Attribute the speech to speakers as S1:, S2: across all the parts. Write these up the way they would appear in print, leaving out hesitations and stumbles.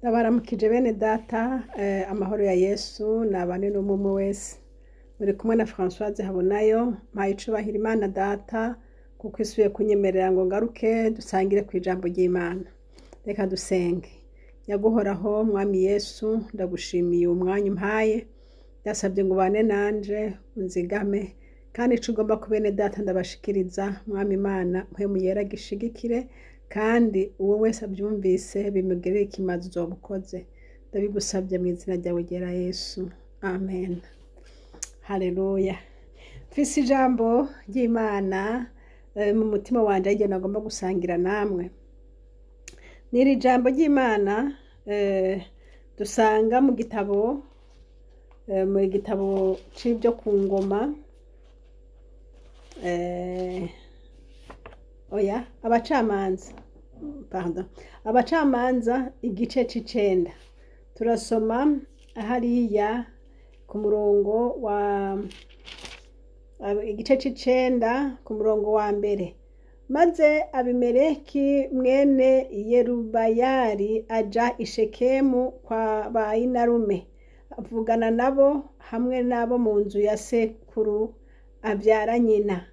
S1: Ndabaramukije bene data amahoro ya Yesu nabane n'umwe wese muri kumwe na Françoise Habonayo mpaye icubahiro Imana data kuko isubiye kunyemerera ngo ngaruke dusangire ku ijambo ry'Imana. Reka dusenge. Nyaguhoraho mwami Yesu ndagushimiye umwanya umpaye, ndasabye ngo bane nanje unzigame kandi ico ugomba ku bene data ndabashikiriza mwami Imana mpwemu yera gishigikire kandi uwo wese abyumvise bimugirire ikimazi uzobukoze. Ndabigusabye mu izina ryawe ryera Yesu, amen. Haleluya. Mfise ijambo ry'Imana mu mutima wanje aryo nagomba gusangira namwe. Niri jambo ry'Imana dusanga mu gitabo c'ibyo ku ngoma abacamanza igice c'icenda turasoma hariya ku murongo wa igice c'icenda ku murongo wa mbere. Maze Abimeleki mwene Yerubayali aja i Shekemu kwa Bayinarume avugana nabo hamwe nabo mu nzu ya sekuru abyara nyina,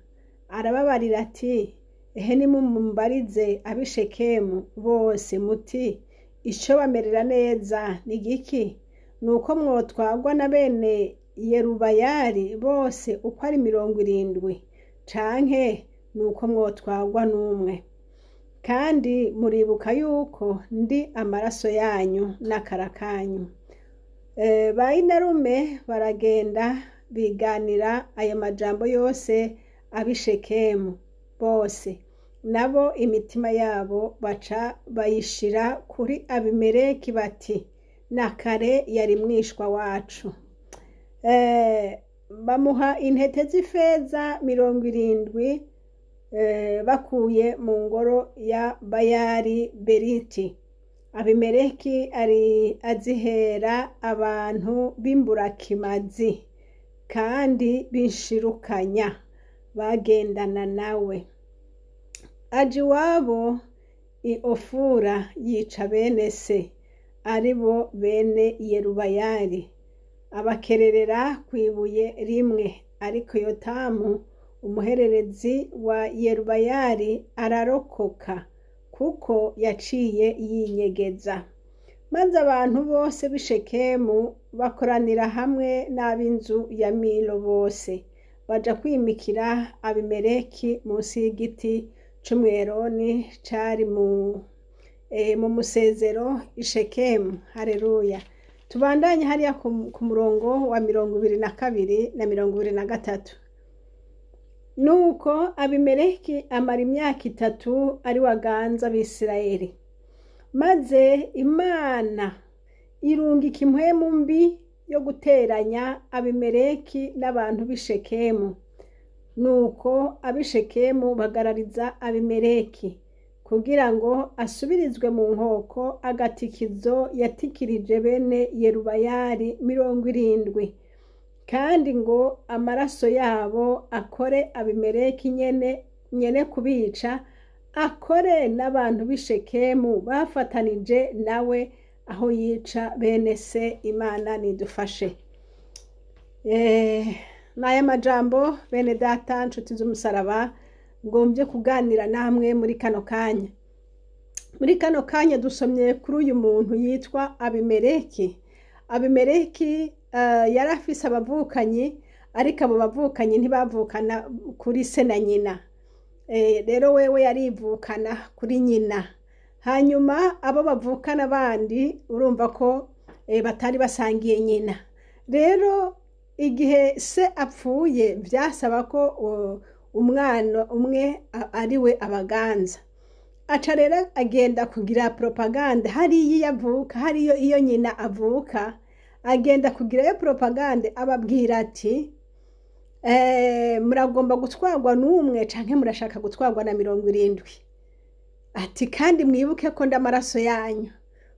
S1: arababarira ati ehe nimumbarize ab'i Shekemu bose muti ico bamerera neza ni giki? Nuko mwotwagwa na bene Yerubayali bose uko ari 70 canke nuko mwotwagwa n'umwe? Kandi muribuka yuko ndi amaraso yanyu n'akara kanyu. Bayinarume baragenda biganira ayo majambo yose ab'i Shekemu bose, nabo imitima yabo baca bayishira kuri Abimeleki bati nakare yari mwishwa wacu. Bamuha intete z'ifeza 70 bakuye mu ngoro ya Bayali Beriti. Abimeleki azihera abantu b'imburakimazi kandi binshirukanya bagendana nawe. Aja iwabo i Ofura yica bene se aribo bene Yerubayali, abakererera kw'ibuye rimwe. Ariko Yotamu umuhererezi wa Yerubayali ararokoka kuko yaciye yinyegeza. Maze abantu bose b'i Shekemu bakoranira hamwe n'ab'inzu ya Milo bose baja kwimikira Abimeleki munsi y'igiti c'umweroni cari mu musezero i Shekemu. Haleluya. Tubandanye hariya ku murongo wa 22 na 23. Nuko Abimeleki amara imyaka 3 ari waganza Abisirayeli. Maze Imana irungika impwemu mbi yo guteranya Abimeleki n'abantu b'i Shekemu. Nuko ab'i Shekemu bagarariza Abimeleki kugira ngo asubirizwe mu nkoko agatikizo yatikirije bene Yerubayali 70, kandi ngo amaraso yabo akore Abimeleki nyene kubica, akore n'abantu b'i Shekemu bafatanije nawe aho yica bene se. Imana nidufashe. N'aya majambo bene data nshuti z'umusaraba ngombye kuganira namwe muri kano kanya. Muri kano kanya dusomye kuri uyu muntu yitwa Abimeleki. Abimeleki yari afise abavukanyi, ariko abo bavukanyi ntibavukana kuri se na nyina. Rero wewe yarivukana kuri nyina. Hanyuma abo bavukana bandi urumva ko batari basangiye nyina. Rero igihe se apfuye vyasaba ko umwana umwe ariwe abaganza. Aca rero agenda kugira propagande hariya yavuka, hariyo iyo nyina avuka, agenda kugirayo propagande ababwira ati muragomba gutwarwa n'umwe canke murashaka gutwarwa na 70. Ati kandi mwibuke ko ndamaraso yanyu.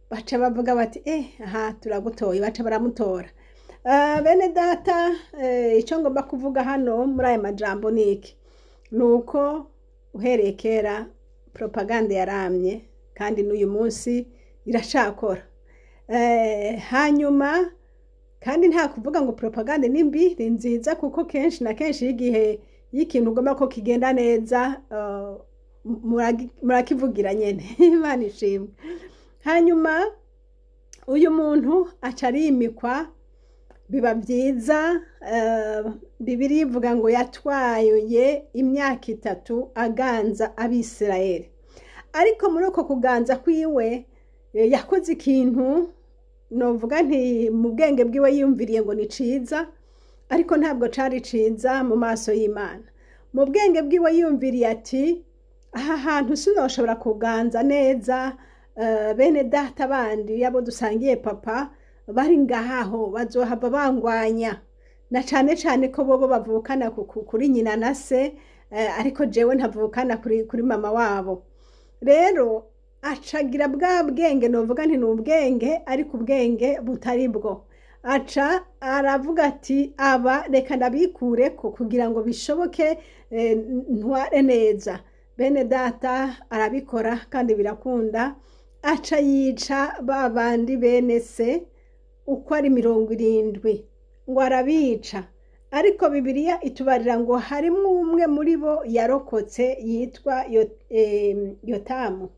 S1: Baca bavuga bati aha turagutoye. Baca baramutora. Bene data ico ngomba kuvuga hano muri aya majambo niki? Nuko uhereye kera propagande yaramye kandi n'uyu munsi irashakora. hanyuma kandi nta kuvuga ngo propaganda ni mbi, ni nziza, kuko kenshi na kenshi igihe y'ikintu ugomba ko kigenda neza murakivugira nyene. Imana ishimwe. Hanyuma uyu muntu aca arimikwa, biba byiza. Bibiliya ivuga ngo yatwaye imyaka 3 aganza Abisirayeli, ariko muri uko kuganza kwiwe yakoze ikintu novuga nti mu bwenge bwiwe yiyumviriye ngo ni ciza, ariko ntabwo cari ciza mu maso y'Imana. Mu bwenge bwiwe yiyumviriye ati aha hantu sinoshobora kuganza neza, bene data bandi yabo dusangiye papa bari ngaho bazohava bangwanya, na cane cane ko bobo bavukana kuri nyina na se, ariko jewe ntavukana kuri mama wabo. Rero acagira bwa bwenge novuga nti n'ubwenge, ariko ubwenge butari bwo. Aca aravuga ati aba reka ndabikureko kugira ngo bishoboke ntware neza. Bene data arabikora kandi birakunda. Aca yica ba bandi bene se uko ari 70 ngo arabica, ariko Bibiliya itubarira ngo harimo umwe muri bo yarokotse yitwa Yotamu.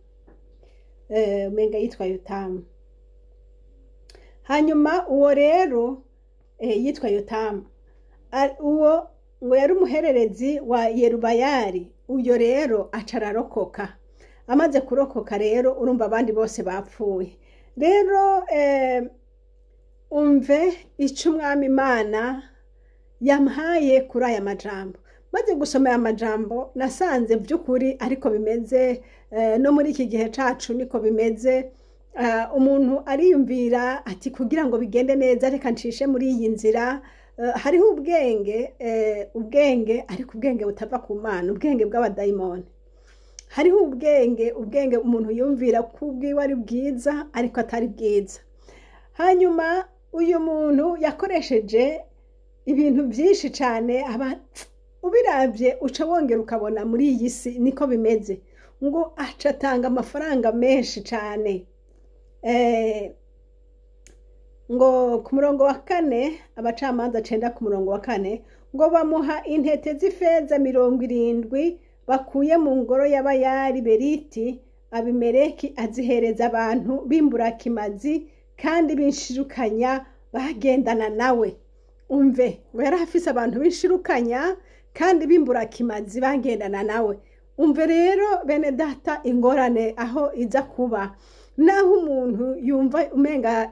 S1: Menga yitwa Yotamu. Hanyuma uwo rero yitwa Yotamu, uwo ngo yari umuhererezi wa Yerubayali. Uyo rero aca ararokoka. Amaze kurokoka rero urumva abandi bose bapfuye. Rero umve icyo umwami Imana yampaye kuri aya majambo. Maze gusoma aya majambo nasanze by'ukuri ariko bimeze no muri iki gihe cacu niko bimeze. Umuntu ariyumvira ati kugira ngo bigende neza reka ncishe muri iyi nzira. Hariho ubwenge ariko ubwenge butava ku Mana, ubwenge bw'abadayimoni. Hariho ubwenge umuntu yumvira ko ubwiwe ari bwiza ariko atari bwiza. Hanyuma uyu muntu yakoresheje ibintu byinshi cyane, ubiravye uca wongera ukabona muri iyi si niko bimeze, ngo acatanga amafaranga menshi cyane. Ngo ku murongo wa 4, abacamanza 9 ku murongo wa 4, ngo bamuha intete z'ifeza 70 bakuye mu ngoro y'abayari Beriti. Abimeleki azihereza abantu b'imburakimazi kandi binshirukanya bagendana nawe. Umve ngo yari afise abantu binshirukanya kandi b'imburakimazi bagendana nawe. Umve rero bene data ingorane aho iza kuba, naho umuntu yumva umenga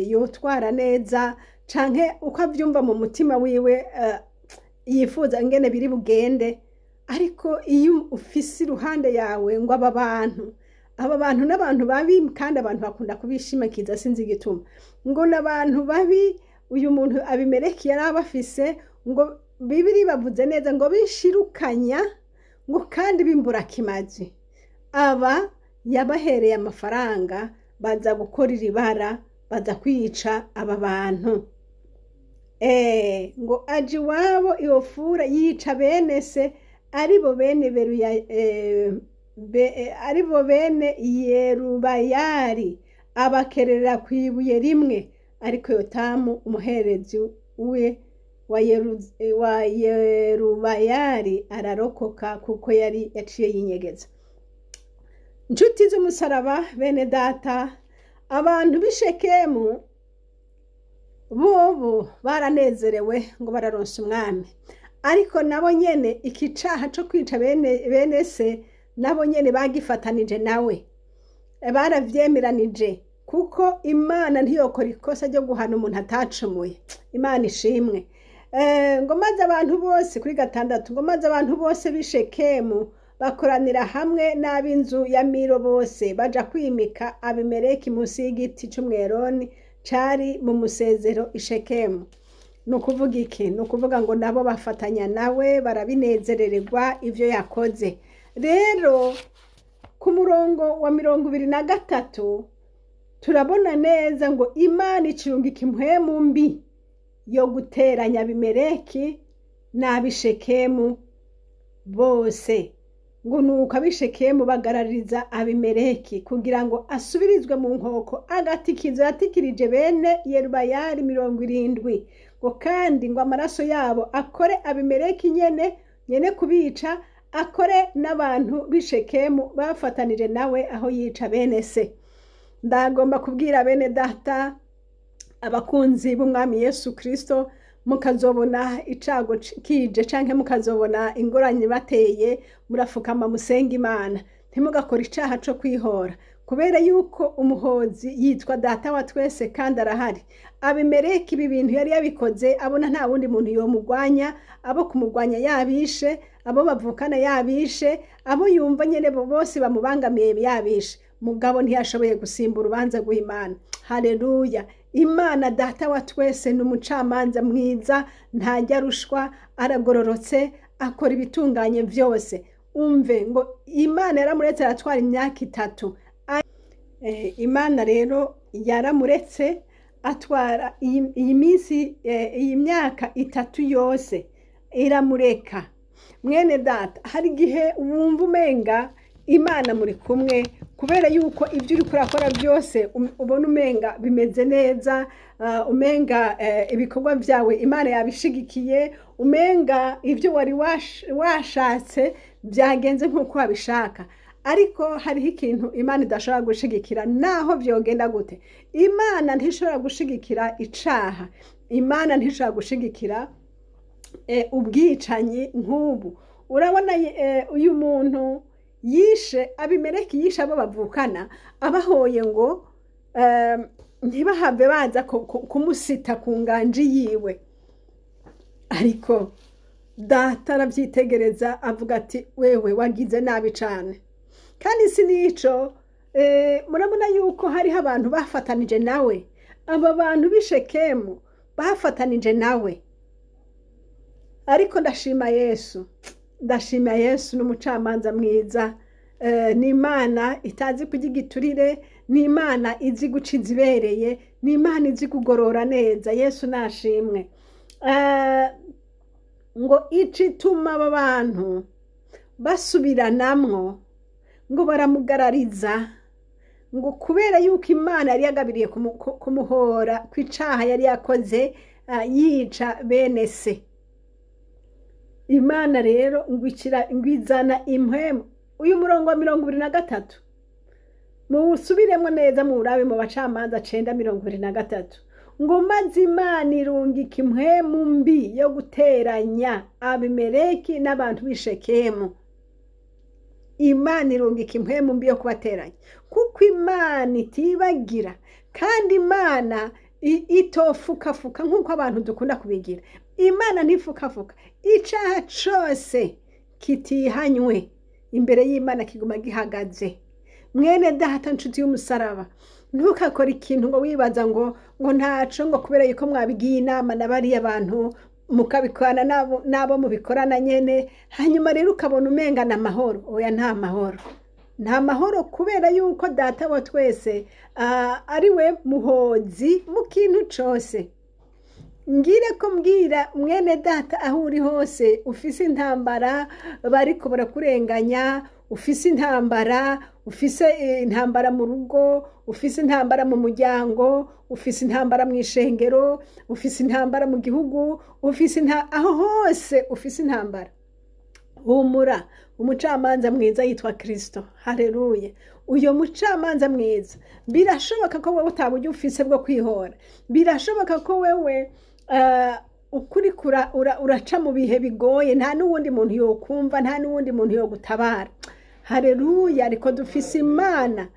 S1: yotwara neza canke uko avyumva mu mutima wiwe yifuza ingene biri bugende, ariko iyo ufise iruhande yawe ngo aba bantu n'abantu babi, kandi abantu bakunda kubishimakiza sinzi igituma, ngo n'abantu babi. Uyu muntu Abimeleki yari abafise, ngo Bibiliya bavuze neza ngo bishirukanya, ngo kandi b'imburakimazi. Aba yabahereye amafaranga baza gukora iribara, baza kwica aba bantu. Ngo aji wabo Iofura yica bene se, aribo bene Yerubayali, abakerera kwibuye rimwe. Ariko Yotamu umuherezi we wa Yerubayali ararokoka kuko yari yaciye yinyegeza. Nshuti z'umusaraba bene data, abantu b'Ishekemu bobo baranezerewe ngo bararonsa umwami, ariko nabo nyene ikicaha cyo kwica bene se nabo nyene bagifatanije nawe, baravyemeranije, kuko Imana ntiyokora ikosa ryo guhana umuntu atacumuye. Imana ishimwe. Ngo maze abantu bose kuri 6, ngo maze abantu bose b'Ishekemu bakoranira hamwe n'ab'inzu ya Milo bose baja kwimika Abimeleki munsi y'igiti c'umweroni cari mu musezero Ishekemu. Nukuvuga iki? Nukuvuga ngo nabo bafatanya nawe, barabinezerererwa ivyo yakoze. Rero ku murongo wa 23 turabona neza ngo Imana icirungika impwemu mbi yo guteranya Abimeleki n'ab'Ishekemu bose, ngo nuko ab'ishekemu bagarariza abimeleki kugira ngo asubirizwe mu nkoko agatikizo yatikirije bene yerubayali 70, ngo kandi ngo amaraso yabo akore abimeleki nyene kubica, akore n'abantu b'ishekemu bafatanije nawe aho yica bene se. Ndagomba kubwira bene data abakunzi b'umwami Yesu Kristo, mukazobona icago kije canke mukazobona ingoranye bateye, murafukama musenga Imana, ntimugakora icaha co kwihora, kubera yuko umuhozi yitwa data wa twese kandi arahari. Abimeleki ibi bintu yari yabikoze abona nta wundi muntu yomugwanya, abo kumugwanya yabishe, abo bavukana yabishe, abo yumva nyene bose bamubangamiye yabishe, mugabo ntiyashoboye gusimba urubanza rw'Imana. Haleluya! Imana data wa twese n'umucamanza mwiza, ntajya rushwa, aragororotse, akora ibitunganye vyose. Umve ngo Imana yaramuretse aratwara imyaka 3. Imana rero yaramuretse atwara iyi minsi, iyi myaka 3 yose iramureka. Mwene data, hari gihe wumva umenga Imana muri kumwe, kubera yuko ibyo uri kurakora byose ubona umenga bimeze neza, umenga ibikorwa byawe Imana yabishigikiye, umenga ibyo wari washatse byagenze nk'uko wabishaka. Ariko hariho ikintu Imana idashobora gushigikira, naho byogenda gute. Imana ntishobora gushigikira icaha, Imana ntishobora gushigikira ubwicanyi nk'ubu. Urabona uyu muntu yishe abimeleki, yishe abo bavukana, abahoye ngo ntibahave baza kumusita ku nganji yiwe. Ariko data arabyitegereza avuga ati wewe wagize nabi cane. Kandi si nico, murabona yuko hariho abantu bafatanije nawe, aba bantu b'ishekemu bafatanije nawe. Ariko ndashima Yesu, ndashima Yesu n'umucamanza mwiza. Ni Imana itazi kurya igiturire, ni Imana izi guca izibereye, ni Imana izi kugorora neza. Yesu nashimwe. Ngo icituma aba bantu basubiranamwo, ngo baramugarariza, ngo kubera yuko Imana yari yagabiriye kumuhora kw'icaha yari yakoze, yica bene se. Imana rero ngwizana impwemu. Uyu murongo wa 23 musubiremo neza murabe mu bacamanza 9:23, ngo maze Imana irungika impwemu mbi yo guteranya abimeleki n'abantu b'ishekemu. Imana irungika impwemu mbi yo kubateranya, kuko Imana itibagira, kandi Imana itofukafuka nk'uko abantu dukunda kubigira. Imana ntifukafuka. Icaha cose kitihanywe imbere y'Imana kiguma gihagaze. Mwene data nshuti y'umusaraba, ntukakora ikintu ngo wibaza ngo ntaco, ngo kubera yuko mwabigiye inama na bariya abantu mukabikorana nabo mubikorana nyene, hanyuma rero ukabona umenga na mahoro. Oya, nta mahoro, nta mahoro, kubera yuko data wa twese ari we muhozi mu kintu cose. Ngire ko mbwira mwene data aho uri hose, ufise intambara bariko barakurenganya, ufise intambara mu rugo, ufise intambara mu muryango, ufise intambara mu ishengero, ufise intambara mu gihugu, aho hose ufise intambara. Humura, umucamanza mwiza yitwa Kristo. Haleluya! Uyo mucamanza mwiza, birashoboka ko wewe utaburyo ufise bwo kwihora, birashoboka ko wewe ukuri uraca mu bihe bigoye, nta n'uwundi muntu yokumva, nta n'uwundi muntu yogutabara. Haleluya! Ariko dufise Imana,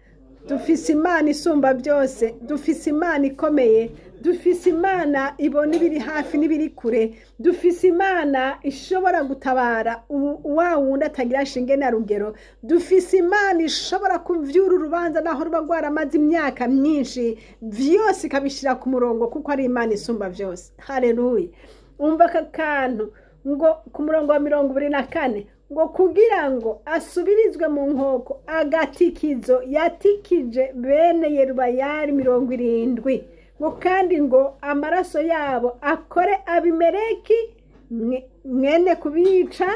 S1: dufise Imana isumba byose, dufise Imana ikomeye, dufise Imana ibona ibiri hafi n'ibiri kure, dufise Imana ishobora gutabara wa wundi atagira shinge na rugero, dufise Imana ishobora kuvyura urubanza naho ruba rwaramaze imyaka myinshi, vyose ikabishira ku murongo, kuko ari Imana isumba byose. Haleluya! Umva aka kantu ngo ku murongo wa 24, ngo kugira ngo asubirizwe mu nkoko agatikizo yatikije bene Yerubayali 70, ngo kandi ngo amaraso yabo akore abimeleki mwene kubica,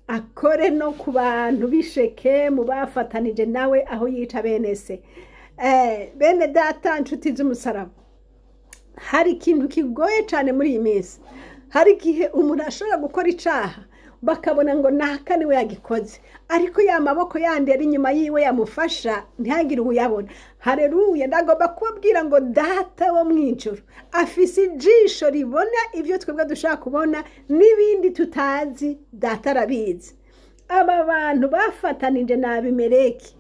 S1: akore no ku bantu b'Ishekemu bafatanije nawe aho yica bene se. Bene data nshuti z'umusaraba, hari ikintu kigoye cyane muri iyi minsi. Hari igihe umuntu ashobora gukora icaha bakabona ngo naka niwe yagikoze, ariko ya maboko yandi ari inyuma yiwe yamufasha ntihagire uyabona. Haleluya! Ndagomba kubabwira ngo data wo mwijuru afise ijisho ribona ibyo twebwe dushaka kubona n'ibindi tutazi. Data arabizi. Aba bantu bafatanije na Abimeleki,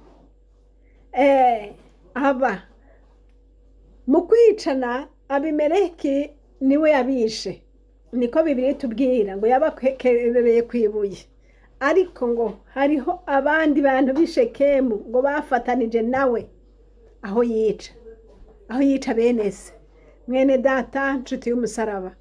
S1: aba mu kwicana, Abimeleki niwe yabishe, niko Bibiliya itubwira ngo yabakerereye kwibuye. Ariko ngo hariho abandi bantu b'Ishekemu ngo bafatanije nawe aho yica bene se. Mwene data nshuti y'umusaraba,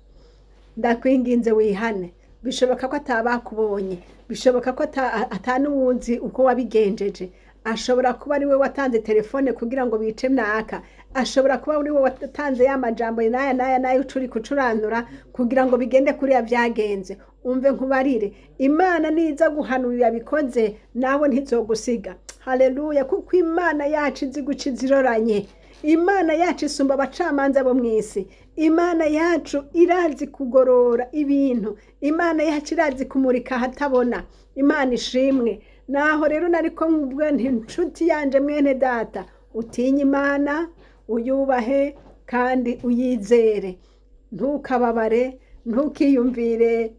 S1: ndakwinginze wihane. Bishoboka ko atabakubonye, bishoboka ko atanuwuzi uko wabigenjeje. Ashobora kuba ari we watanze telefone kugira ngo bice naka, ashobora kuba ari we watanze ya majambo n'aya ucuri kucuranura kugira ngo bigende kuri ya byagenze. Umve nkubarire, Imana niza guhanurira bikoze nawe ntizogusiga. Haleluya! Kuko Imana yacu izi guca iziroranye. Imana yacu isumba abacamanza bo mw'isi. Imana yacu irazi kugorora ibintu. Imana yacu irazi kumurika ahatabona. Imana ishimwe. Naho rero nariko mbwe nshuti yanje mwene data, utinye Imana, uyubahe kandi uyizere. Ntukababare, ntukiyumvire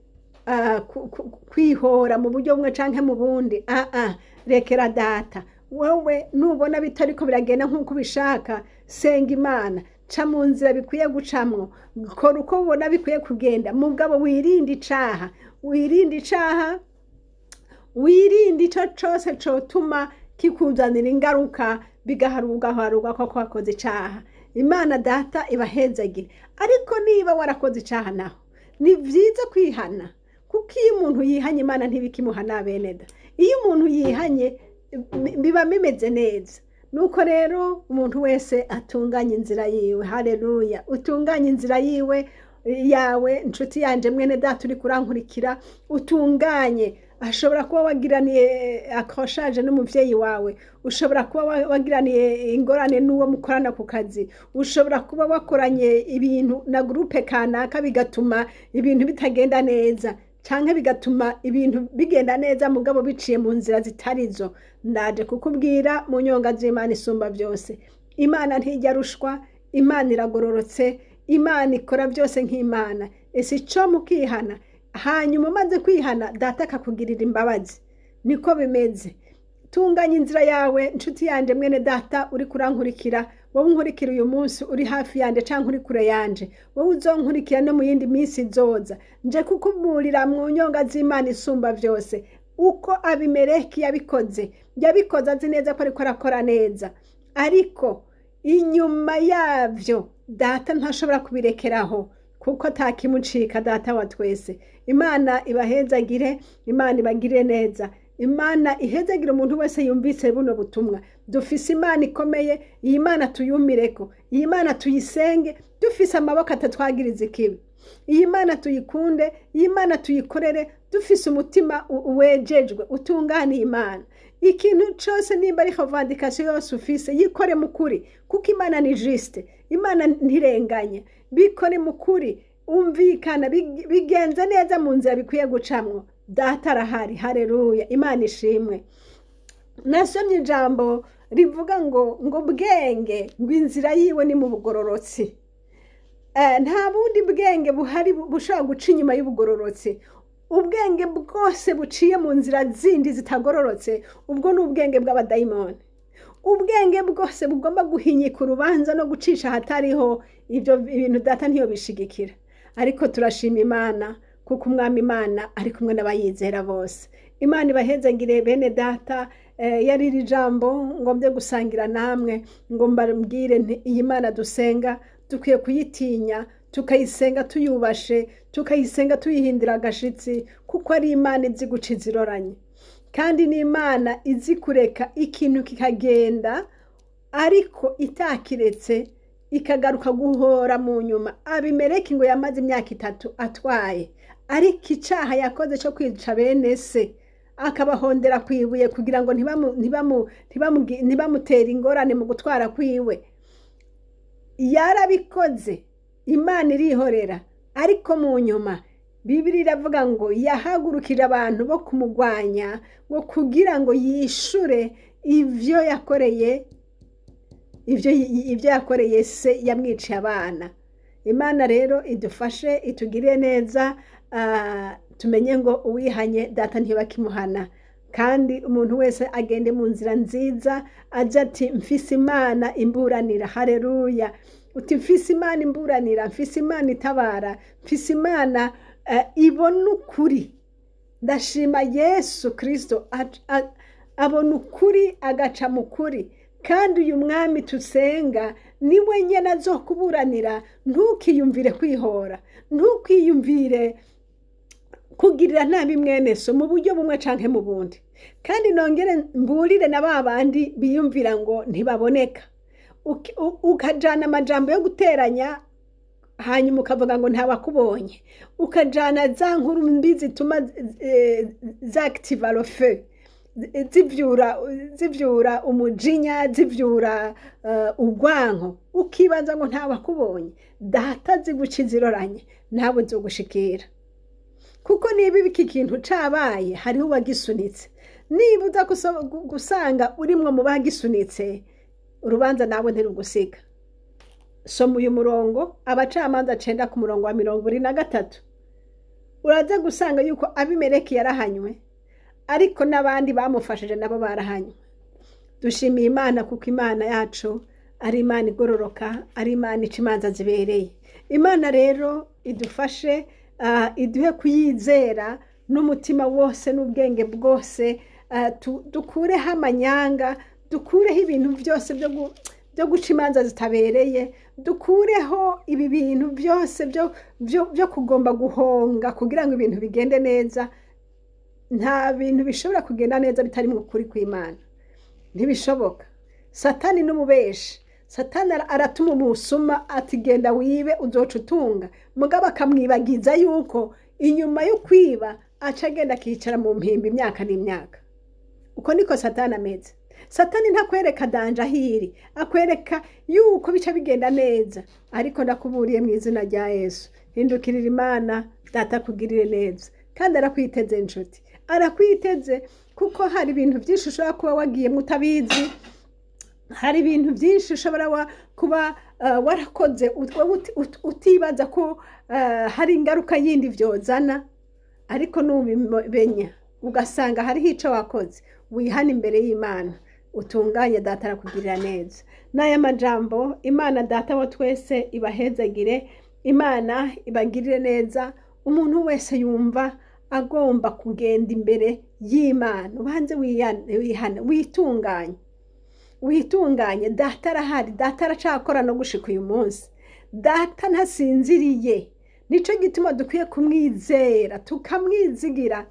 S1: kwihora mu buryo bumwe canke mu bundi. Rekera data. Wowe nubona bitariko biragenda nk'uko ubishaka, senga Imana, ca mu nzira bikwiye gucamwo, kora uko ubona bikwiye kugenda. Mugabo wirinde icaha, wirinde ico cose cotuma kikuzanira ingaruka bigaharuga ko wakoze icaha. Imana data ibahezagire. Ariko niba warakoze icaha naho ni vyiza kwihana, kuko iyo umuntu yihanye Imana ntibikimuhana beneda. Iyo umuntu yihanye biba bimeze neza. Nuko rero umuntu wese atunganye inzira yiwe. Haleluya! Utunganye inzira yiwe yawe nshuti yanje mwene data uri kurankurikira, utunganye. Ashobora kuba wagiraniye accrochage n'umuvyeyi wawe, ushobora kuba wagiraniye ingorane n'uwo mukorana ku kazi, ushobora kuba wakoranye ibintu na groupe kanaka bigatuma ibintu bitagenda neza, canke bigatuma ibintu bigenda neza mugabo biciye mu nzira zitarizo. Ndaje kukubwira mu nyonga z'Imana isumba byose. Imana ntijya rushwa, Imana iragororotse, Imana ikora byose nk'Imana. Ese ico mukihana, hanyuma umaze kwihana data akakugirira imbabazi. Niko bimeze. Tunganya inzira yawe nshuti yanje mwene data uri kurankurikira. Wowe unkurikira uyu munsi uri hafi yanje canke uri kure yanje, wowe uzonkurikira no mu yindi minsi izoza. Nje kukumurira mu nyonga z'Imana isumba byose. Uko Abimeleki yabikoze azi neza ko ariko arakora neza, ariko inyuma yavyo data ntashobora kubirekeraho, kuko atakimucika data wa twese. Imana ibahezagire, Imana ibagire neza. Imana ihezagire umuntu wese yumvise buno butumwa. Dufise Imana ikomeye, iyi Mana tuyumireko, iyi Mana tuyisenge, dufise amaboko atatwagiriza ikibi. Iyi Mana tuyikunde, iyi Mana tuyikorere, dufise umutima wejejwe utunganiye Imana. Ikintu cyose nimba ari revendication yose ufise yikore mukuri, kuko Imana ni juste, Imana ntirenganya. Bikore mukuri, umvikana, bigenze neza mu nzira bikwiye gucamwo. Data arahari. Haleluya! Imana ishimwe. Nasomye ijambo rivuga ngo bwenge bw'inzira yiwe ni mu bugororotsi. Nta bundi bwenge buhari bushobora guca inyuma y'ubugororotsi. Ubwenge bwose buciye mu nzira zindi zitagororotse, ubwo ni ubwenge bw'abadayimoni. Ubwenge bwose bugomba guhinyika urubanza no gucisha hatariho ibyo bintu data ntiyo bishigikira. Ariko turashima Imana kuko umwami Imana ari kumwe n'abayizera bose. Imana ibahezagire bene data. Yari iri jambo ngombye gusangira namwe, ngo mbabwire iyi Mana dusenga dukwiye kuyitinya, tukayisenga tuyubashe, tukayisenga tuyihindira agashitsi, kuko ari Imana izi guca iziroranye. Kandi ni Imana izi kureka ikintu kikagenda ariko itakiretse ikagaruka guhora mu nyuma. Abimeleki ngo yamaze imyaka 3 atwaye, ariko icaha yakoze cyo kwica bene se akabahondera kwibuye kugira ngo ntibamutere ingorane mu gutwara kwiwe. Yarabikoze, Imana irihorera, ariko mu nyuma Bibiri iravuga ngo yahagurukira abantu bo kumugwanya ngo kugira ngo yishure ivyo yakoreye se yamwiciye abana. Imana rero idufashe, itugirire neza, tumenye ngo uwihanye data ntibakimuhana, kandi umuntu wese agende mu nzira nziza aje ati mfise Imana imburanira. Haleluya! Uti mfise Imana imburanira, mfise Imana itabara, mfise Imana ibona ukuri. Ndashima Yesu Kristo abona ukuri agaca mu kuri, kandi uyu mwami tusenga niwe nyene azokuburanira. Ntukiyumvire kwihora, ntukiyumvire kugirira nabi mwene so mu buryo bumwe canke mu bundi. Kandi nongere mburire na babandi biyumvira ngo ntibaboneka, ukajana amajambo yo guteranya hanyuma ukavuga ngo ntawakubonye, ukajana za nkuru mbi zituma zactiva le feu, zivyura umujinya, zivyura urwanko, ukibaza ngo ntawakubonye. Data ziguca iziroranye ntabwo nzogushikira, kuko niba iki kintu cabaye hariho uwagisunitse. Niba uza gusanga urimwo mu bagisunitse, urubanza nawe ntirugusiga. Soma uyu murongo, Abacamanza 9 ku murongo wa 23. Uraza gusanga yuko Abimeleki yarahanywe, ariko n'abandi bamufashije nabo barahanywe. Dushimiye Imana kuko Imana yacu ari Imana igororoka, ari Imana ica imanza zibereye. Imana rero idufashe, iduhe kuyizera n'umutima wose n'ubwenge bwose, dukureho amanyanga, dukureho ibintu byose byo guca imanza zitabereye, dukureho ibi bintu byose byo kugomba guhonga kugira ngo ibintu bigende neza. Nta bintu bishobora kugenda neza bitari mu kuri kw'Imana, ntibishoboka. Satani n'umubeshi, Satani aratuma umusuma ati genda wibe uzoca utunga, mugabo akamwibagiza yuko inyuma yo kwiba aca agenda akicara mu mpimba imyaka n'imyaka. Uko niko Satani ameze. Satani ntakwereka danja hiri, akwereka yuko bica bigenda neza. Ariko ndakuburiye mu izina rya Yesu, hindukirira Imana, data kugirire neza, kandi arakwiteze inshuti, arakwiteze, kuko hari ibintu byinshi ushobora kuba wagiye mutabizi. Hari ibintu byinshi ushobora kuba warakoze utibaza ko hari ingaruka yindi vyozana, ariko nubimenya ugasanga hariho ico wakoze, wihana imbere y'Imana, utunganye, data arakugirira neza. N'aya majambo Imana data wa twese ibahezagire, Imana ibagirire neza. Umuntu wese yumva agomba kugenda imbere y'Imana, ubanze wihane, witunganye. Data arahari, data aracakora no gushika uyu munsi, data ntasinziriye. Nico gituma dukwiye kumwizera, tukamwizigira.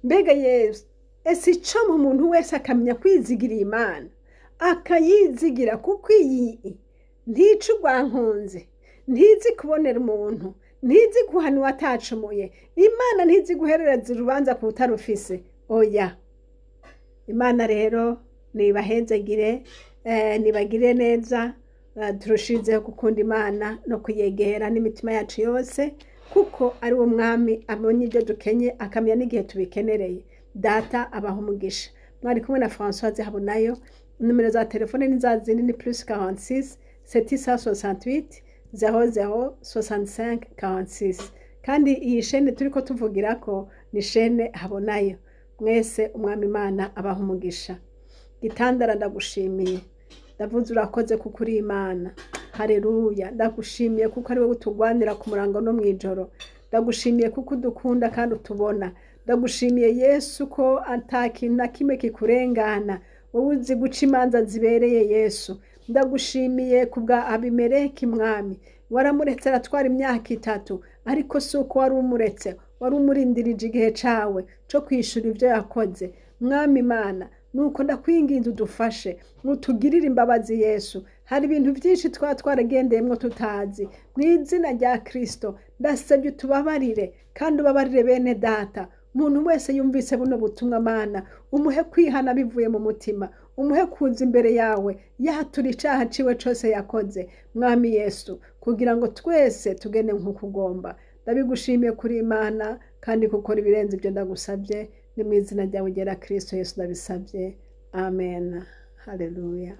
S1: Mbega Yesu, ese ico mu muntu wese akamenya kwizigira Imana, akayizigira, kuko iyi ntico urwankunze, ntizi kubonera umuntu, ntizi guhana uwatacumuye. Imana ntizi guherereza urubanza ku utarufise. Oya, Imana rero nibahezagire, nibagire neza, turushizeho gukunda Imana no kuyegera n'imitima yacu yose, kuko ari wo mwami abonye ibyo dukenye, akamenya n'igihe tubikenereye. Data abaha umugisha. Mwari kumwe na Françoise Habonayo. Numero za telefone ni za zindi ni +46 768 00 65 46. Kandi iyi shene turiko tuvugirako ni shene Habonayo. Mwese umwami Imana abaha umugisha. Gitandara ndagushimiye, ndavuze urakoze kuko uri Imana. Haleluya! Ndagushimiye kuko ari wowe utugwanira ku murango no mwijoro. Ndagushimiye kuko udukunda kandi utubona. Ndagushimiye Yesu ko atakintu na kimwe kikurengana, wowe uzi guca imanza zibereye Yesu. Ndagushimiye kubwa Abimeleki mwami, waramuretse aratwara imyaka 3, ariko si uko wari umuretse, wari umurindirije igihe cawe co kwishura ivyo yakoze. Mwami Imana, nuko ndakwinginze udufashe, utugirire imbabazi Yesu. Hari ibintu byinshi twaragendeyemo tutazi. Mu izina rya Kristo ndasabye utubabarire, kandi ubabarire bene data, umuntu wese yumvise buno butumwa Mana umuhe kwihana bivuye mu mutima, umuhe kuza imbere yawe yatura icaha ciwe cose yakoze Mwami Yesu, kugira ngo twese tugende nk'uko ugomba. Ndabigushimiye kuri Imana kandi gukora ibirenze ibyo ndagusabye, ni mu izina ryawe ryera Kristo Yesu ndabisabye, amen. Haleluya.